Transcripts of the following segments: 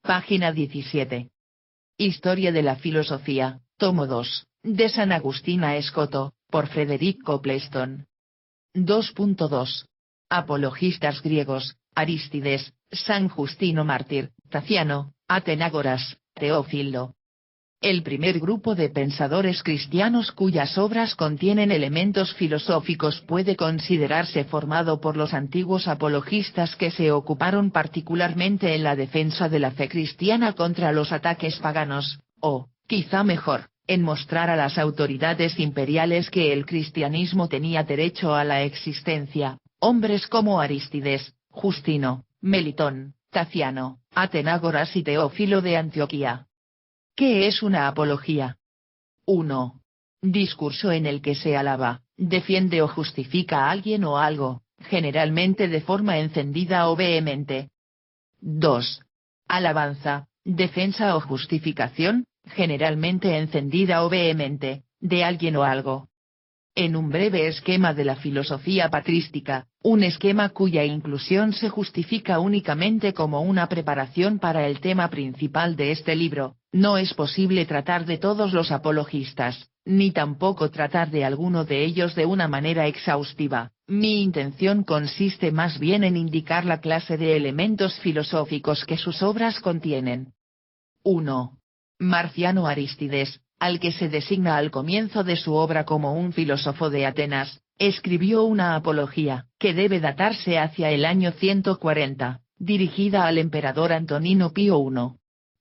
página 17. Historia de la filosofía, tomo 2, de San Agustín a Escoto, por Frederick Copleston. 2.2. Apologistas griegos: Arístides, San Justino Mártir, Taciano, Atenágoras, Teófilo. El primer grupo de pensadores cristianos cuyas obras contienen elementos filosóficos puede considerarse formado por los antiguos apologistas que se ocuparon particularmente en la defensa de la fe cristiana contra los ataques paganos, o, quizá mejor, en mostrar a las autoridades imperiales que el cristianismo tenía derecho a la existencia. Hombres como Arístides, Justino, Melitón, Taciano, Atenágoras y Teófilo de Antioquía. ¿Qué es una apología? 1. Discurso en el que se alaba, defiende o justifica a alguien o algo, generalmente de forma encendida o vehemente. 2. Alabanza, defensa o justificación, generalmente encendida o vehemente, de alguien o algo. En un breve esquema de la filosofía patrística, un esquema cuya inclusión se justifica únicamente como una preparación para el tema principal de este libro, no es posible tratar de todos los apologistas, ni tampoco tratar de alguno de ellos de una manera exhaustiva. Mi intención consiste más bien en indicar la clase de elementos filosóficos que sus obras contienen. 1. Marciano Arístides, al que se designa al comienzo de su obra como un filósofo de Atenas, escribió una apología, que debe datarse hacia el año 140, dirigida al emperador Antonino Pío I.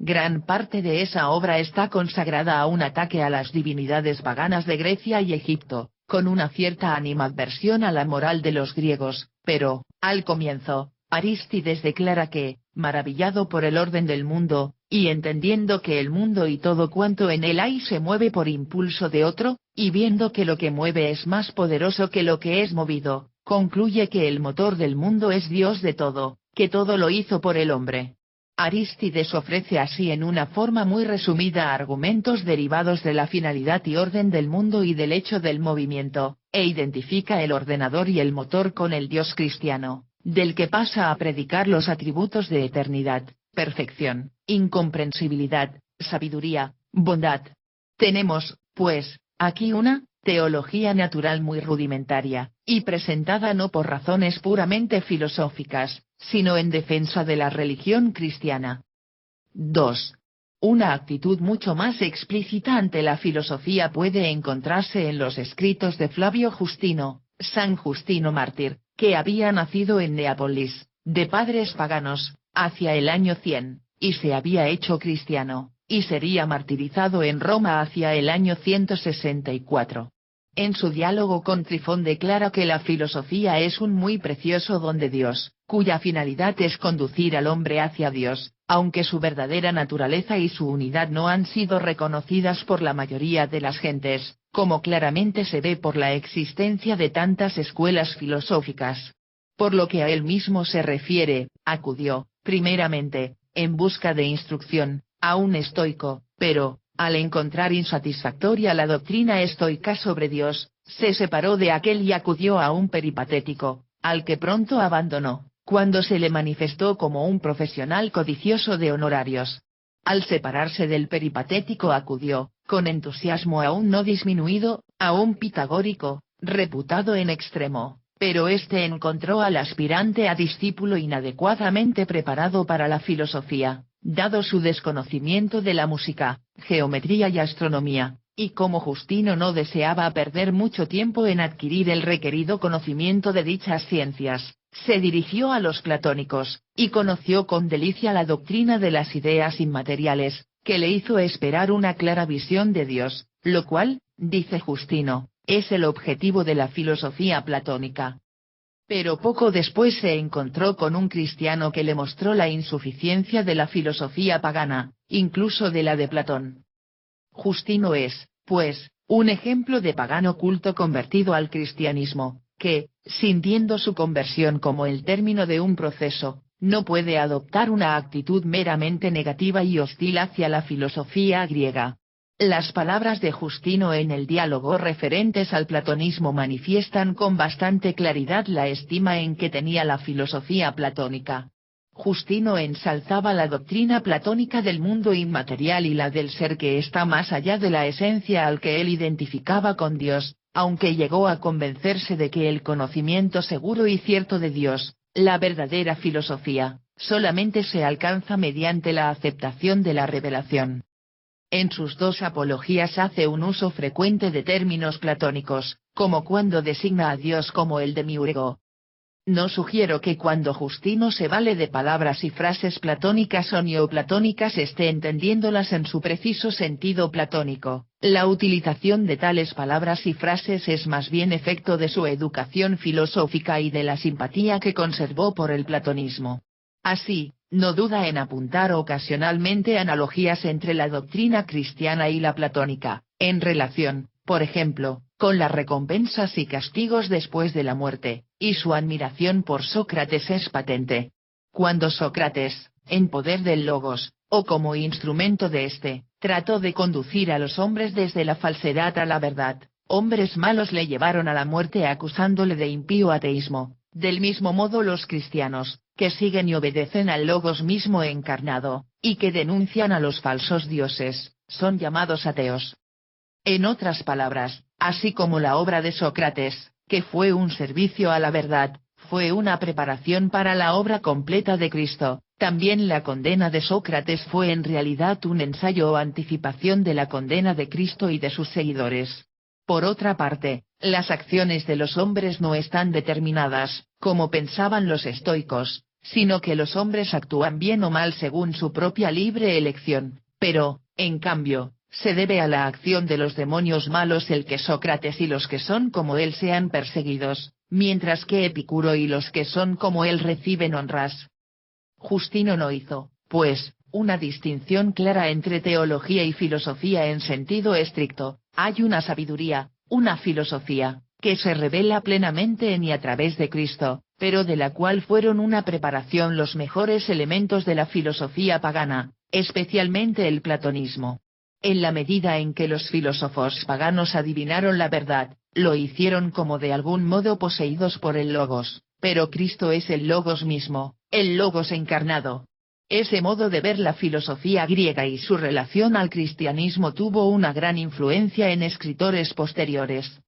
Gran parte de esa obra está consagrada a un ataque a las divinidades paganas de Grecia y Egipto, con una cierta animadversión a la moral de los griegos, pero, al comienzo, Arístides declara que, maravillado por el orden del mundo, y entendiendo que el mundo y todo cuanto en él hay se mueve por impulso de otro, y viendo que lo que mueve es más poderoso que lo que es movido, concluye que el motor del mundo es Dios de todo, que todo lo hizo por el hombre. Arístides ofrece así en una forma muy resumida argumentos derivados de la finalidad y orden del mundo y del hecho del movimiento, e identifica el ordenador y el motor con el Dios cristiano, del que pasa a predicar los atributos de eternidad, perfección, incomprensibilidad, sabiduría, bondad. Tenemos, pues, aquí una teología natural muy rudimentaria, y presentada no por razones puramente filosóficas, sino en defensa de la religión cristiana. 2. Una actitud mucho más explícita ante la filosofía puede encontrarse en los escritos de Flavio Justino, San Justino Mártir, que había nacido en Neápolis, de padres paganos, hacia el año 100, y se había hecho cristiano, y sería martirizado en Roma hacia el año 164. En su diálogo con Trifón declara que la filosofía es un muy precioso don de Dios, cuya finalidad es conducir al hombre hacia Dios, aunque su verdadera naturaleza y su unidad no han sido reconocidas por la mayoría de las gentes, como claramente se ve por la existencia de tantas escuelas filosóficas. Por lo que a él mismo se refiere, acudió, primeramente, en busca de instrucción, a un estoico, pero, al encontrar insatisfactoria la doctrina estoica sobre Dios, se separó de aquel y acudió a un peripatético, al que pronto abandonó, cuando se le manifestó como un profesional codicioso de honorarios. Al separarse del peripatético acudió, con entusiasmo aún no disminuido, a un pitagórico, reputado en extremo, pero éste encontró al aspirante a discípulo inadecuadamente preparado para la filosofía, dado su desconocimiento de la música, geometría y astronomía, y como Justino no deseaba perder mucho tiempo en adquirir el requerido conocimiento de dichas ciencias, se dirigió a los platónicos, y conoció con delicia la doctrina de las ideas inmateriales, que le hizo esperar una clara visión de Dios, lo cual, dice Justino, es el objetivo de la filosofía platónica. Pero poco después se encontró con un cristiano que le mostró la insuficiencia de la filosofía pagana, incluso de la de Platón. Justino es, pues, un ejemplo de pagano culto convertido al cristianismo, que, sintiendo su conversión como el término de un proceso, no puede adoptar una actitud meramente negativa y hostil hacia la filosofía griega. Las palabras de Justino en el diálogo referentes al platonismo manifiestan con bastante claridad la estima en que tenía la filosofía platónica. Justino ensalzaba la doctrina platónica del mundo inmaterial y la del ser que está más allá de la esencia al que él identificaba con Dios, aunque llegó a convencerse de que el conocimiento seguro y cierto de Dios, la verdadera filosofía, solamente se alcanza mediante la aceptación de la revelación. En sus dos apologías hace un uso frecuente de términos platónicos, como cuando designa a Dios como el demiurgo. No sugiero que cuando Justino se vale de palabras y frases platónicas o neoplatónicas esté entendiéndolas en su preciso sentido platónico. La utilización de tales palabras y frases es más bien efecto de su educación filosófica y de la simpatía que conservó por el platonismo. Así, no duda en apuntar ocasionalmente analogías entre la doctrina cristiana y la platónica, en relación, por ejemplo, con las recompensas y castigos después de la muerte, y su admiración por Sócrates es patente. Cuando Sócrates, en poder del Logos, o como instrumento de éste, trató de conducir a los hombres desde la falsedad a la verdad, hombres malos le llevaron a la muerte acusándole de impío ateísmo. Del mismo modo los cristianos, que siguen y obedecen al Logos mismo encarnado, y que denuncian a los falsos dioses, son llamados ateos. En otras palabras, así como la obra de Sócrates, que fue un servicio a la verdad, fue una preparación para la obra completa de Cristo, también la condena de Sócrates fue en realidad un ensayo o anticipación de la condena de Cristo y de sus seguidores. Por otra parte, las acciones de los hombres no están determinadas, como pensaban los estoicos, sino que los hombres actúan bien o mal según su propia libre elección, pero, en cambio, se debe a la acción de los demonios malos el que Sócrates y los que son como él sean perseguidos, mientras que Epicuro y los que son como él reciben honras. Justino no hizo, pues, una distinción clara entre teología y filosofía en sentido estricto. Hay una sabiduría, una filosofía, que se revela plenamente en y a través de Cristo, pero de la cual fueron una preparación los mejores elementos de la filosofía pagana, especialmente el platonismo. En la medida en que los filósofos paganos adivinaron la verdad, lo hicieron como de algún modo poseídos por el Logos, pero Cristo es el Logos mismo, el Logos encarnado. Ese modo de ver la filosofía griega y su relación al cristianismo tuvo una gran influencia en escritores posteriores.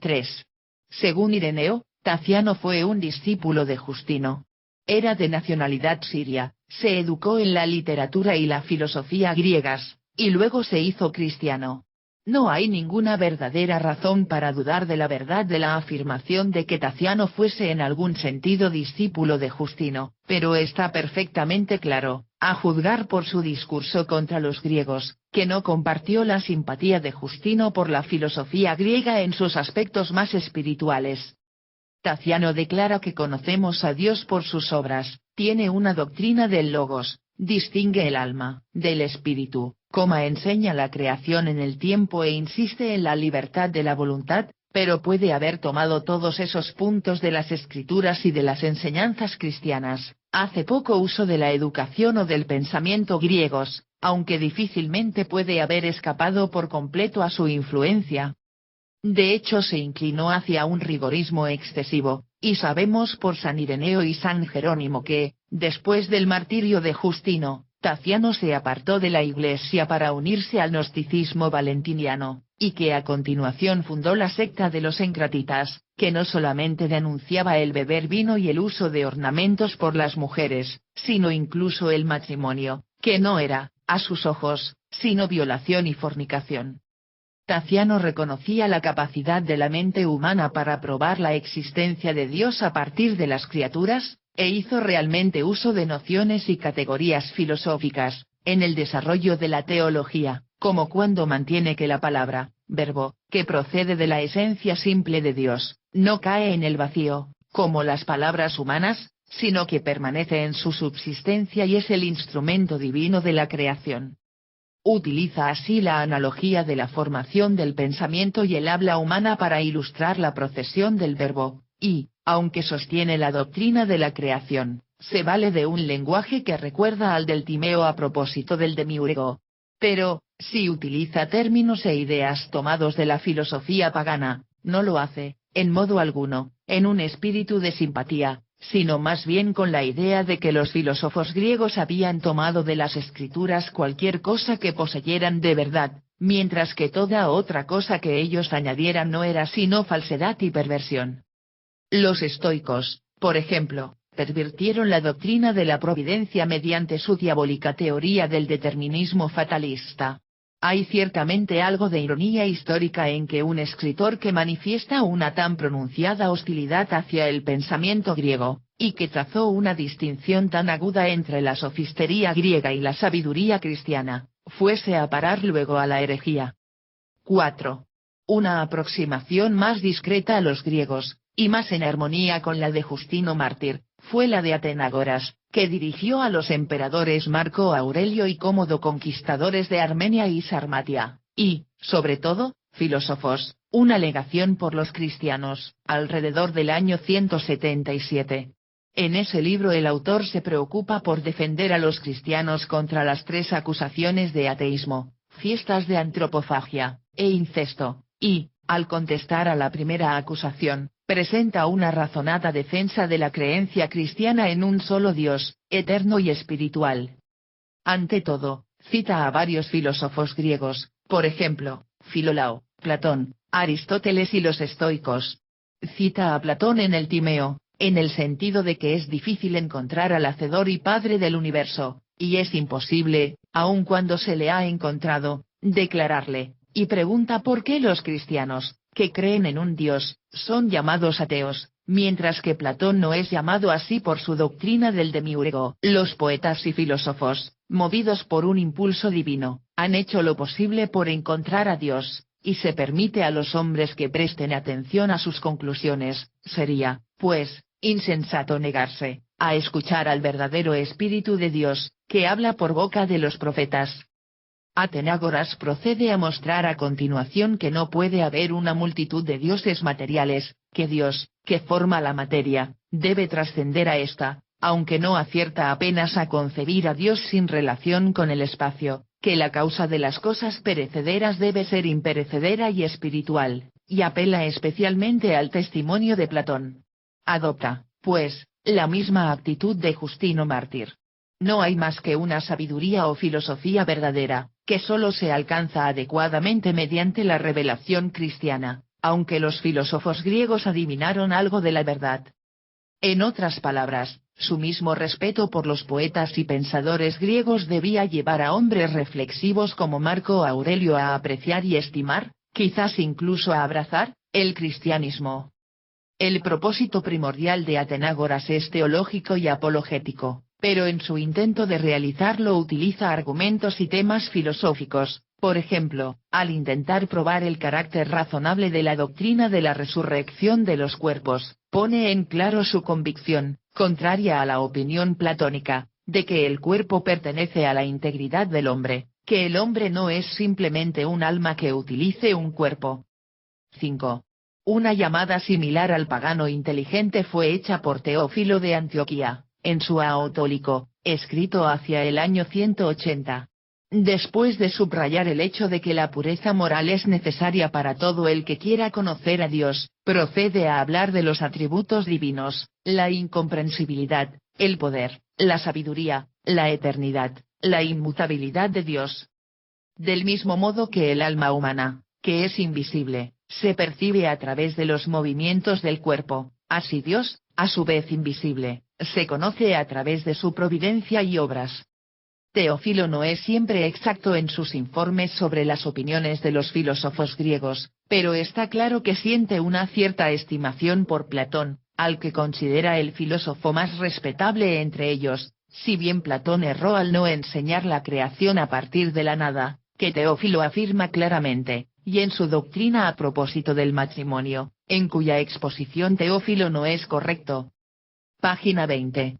3. Según Ireneo, Taciano fue un discípulo de Justino. Era de nacionalidad siria, se educó en la literatura y la filosofía griegas, y luego se hizo cristiano. No hay ninguna verdadera razón para dudar de la verdad de la afirmación de que Taciano fuese en algún sentido discípulo de Justino, pero está perfectamente claro, a juzgar por su discurso contra los griegos, que no compartió la simpatía de Justino por la filosofía griega en sus aspectos más espirituales. Taciano declara que conocemos a Dios por sus obras, tiene una doctrina del Logos, distingue el alma, del espíritu, enseña la creación en el tiempo e insiste en la libertad de la voluntad, pero puede haber tomado todos esos puntos de las escrituras y de las enseñanzas cristianas, hace poco uso de la educación o del pensamiento griegos, aunque difícilmente puede haber escapado por completo a su influencia. De hecho se inclinó hacia un rigorismo excesivo, y sabemos por San Ireneo y San Jerónimo que, después del martirio de Justino, Taciano se apartó de la Iglesia para unirse al gnosticismo valentiniano, y que a continuación fundó la secta de los encratitas, que no solamente denunciaba el beber vino y el uso de ornamentos por las mujeres, sino incluso el matrimonio, que no era, a sus ojos, sino violación y fornicación. Taciano reconocía la capacidad de la mente humana para probar la existencia de Dios a partir de las criaturas, e hizo realmente uso de nociones y categorías filosóficas, en el desarrollo de la teología, como cuando mantiene que la palabra, verbo, que procede de la esencia simple de Dios, no cae en el vacío, como las palabras humanas, sino que permanece en su subsistencia y es el instrumento divino de la creación. Utiliza así la analogía de la formación del pensamiento y el habla humana para ilustrar la procesión del verbo, y, aunque sostiene la doctrina de la creación, se vale de un lenguaje que recuerda al del Timeo a propósito del demiurgo. Pero, si utiliza términos e ideas tomados de la filosofía pagana, no lo hace, en modo alguno, en un espíritu de simpatía, sino más bien con la idea de que los filósofos griegos habían tomado de las escrituras cualquier cosa que poseyeran de verdad, mientras que toda otra cosa que ellos añadieran no era sino falsedad y perversión. Los estoicos, por ejemplo, pervirtieron la doctrina de la providencia mediante su diabólica teoría del determinismo fatalista. Hay ciertamente algo de ironía histórica en que un escritor que manifiesta una tan pronunciada hostilidad hacia el pensamiento griego, y que trazó una distinción tan aguda entre la sofistería griega y la sabiduría cristiana, fuese a parar luego a la herejía. 4. Una aproximación más discreta a los griegos, y más en armonía con la de Justino Mártir, fue la de Atenágoras, que dirigió a los emperadores Marco Aurelio y Cómodo, conquistadores de Armenia y Sarmatia, y, sobre todo, filósofos, una legación por los cristianos, alrededor del año 177. En ese libro el autor se preocupa por defender a los cristianos contra las tres acusaciones de ateísmo, fiestas de antropofagia, e incesto, y, al contestar a la primera acusación, presenta una razonada defensa de la creencia cristiana en un solo Dios, eterno y espiritual. Ante todo, cita a varios filósofos griegos, por ejemplo, Filolao, Platón, Aristóteles y los estoicos. Cita a Platón en el Timeo, en el sentido de que es difícil encontrar al Hacedor y Padre del universo, y es imposible, aun cuando se le ha encontrado, declararle, y pregunta por qué los cristianos, que creen en un Dios, son llamados ateos, mientras que Platón no es llamado así por su doctrina del demiurgo. Los poetas y filósofos, movidos por un impulso divino, han hecho lo posible por encontrar a Dios, y se permite a los hombres que presten atención a sus conclusiones. Sería, pues, insensato negarse a escuchar al verdadero Espíritu de Dios, que habla por boca de los profetas. Atenágoras procede a mostrar a continuación que no puede haber una multitud de dioses materiales, que Dios, que forma la materia, debe trascender a esta, aunque no acierta apenas a concebir a Dios sin relación con el espacio, que la causa de las cosas perecederas debe ser imperecedera y espiritual, y apela especialmente al testimonio de Platón. Adopta, pues, la misma actitud de Justino Mártir. No hay más que una sabiduría o filosofía verdadera, que solo se alcanza adecuadamente mediante la revelación cristiana, aunque los filósofos griegos adivinaron algo de la verdad. En otras palabras, su mismo respeto por los poetas y pensadores griegos debía llevar a hombres reflexivos como Marco Aurelio a apreciar y estimar, quizás incluso a abrazar, el cristianismo. El propósito primordial de Atenágoras es teológico y apologético, pero en su intento de realizarlo utiliza argumentos y temas filosóficos, por ejemplo, al intentar probar el carácter razonable de la doctrina de la resurrección de los cuerpos, pone en claro su convicción, contraria a la opinión platónica, de que el cuerpo pertenece a la integridad del hombre, que el hombre no es simplemente un alma que utilice un cuerpo. 5. Una llamada similar al pagano inteligente fue hecha por Teófilo de Antioquía, en su Aotólico, escrito hacia el año 180. Después de subrayar el hecho de que la pureza moral es necesaria para todo el que quiera conocer a Dios, procede a hablar de los atributos divinos, la incomprensibilidad, el poder, la sabiduría, la eternidad, la inmutabilidad de Dios. Del mismo modo que el alma humana, que es invisible, se percibe a través de los movimientos del cuerpo, así Dios, a su vez invisible, se conoce a través de su providencia y obras. Teófilo no es siempre exacto en sus informes sobre las opiniones de los filósofos griegos, pero está claro que siente una cierta estimación por Platón, al que considera el filósofo más respetable entre ellos, si bien Platón erró al no enseñar la creación a partir de la nada, que Teófilo afirma claramente, y en su doctrina a propósito del matrimonio, en cuya exposición Teófilo no es correcto. Página 20.